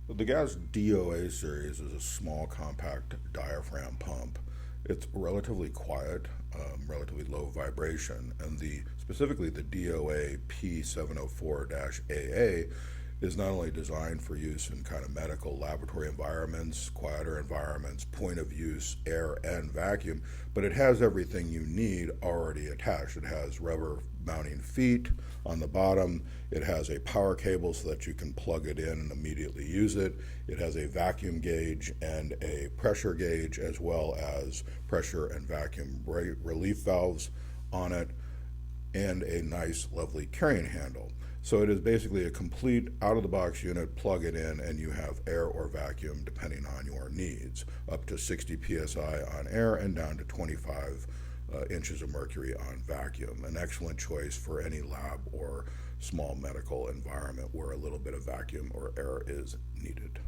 The Gas DOA series is a small compact diaphragm pump. It's relatively quiet, relatively low vibration, and specifically the DOA P704-AA is not only designed for use in kind of medical laboratory environments, quieter environments, point of use, air and vacuum, but it has everything you need already attached. It has rubber mounting feet on the bottom. It has a power cable so that you can plug it in and immediately use it. It has a vacuum gauge and a pressure gauge, as well as pressure and vacuum relief valves on it, and a nice, lovely carrying handle. So it is basically a complete out-of-the-box unit. Plug it in and you have air or vacuum depending on your needs, up to 60 psi on air and down to 25 inches of mercury on vacuum. An excellent choice for any lab or small medical environment where a little bit of vacuum or air is needed.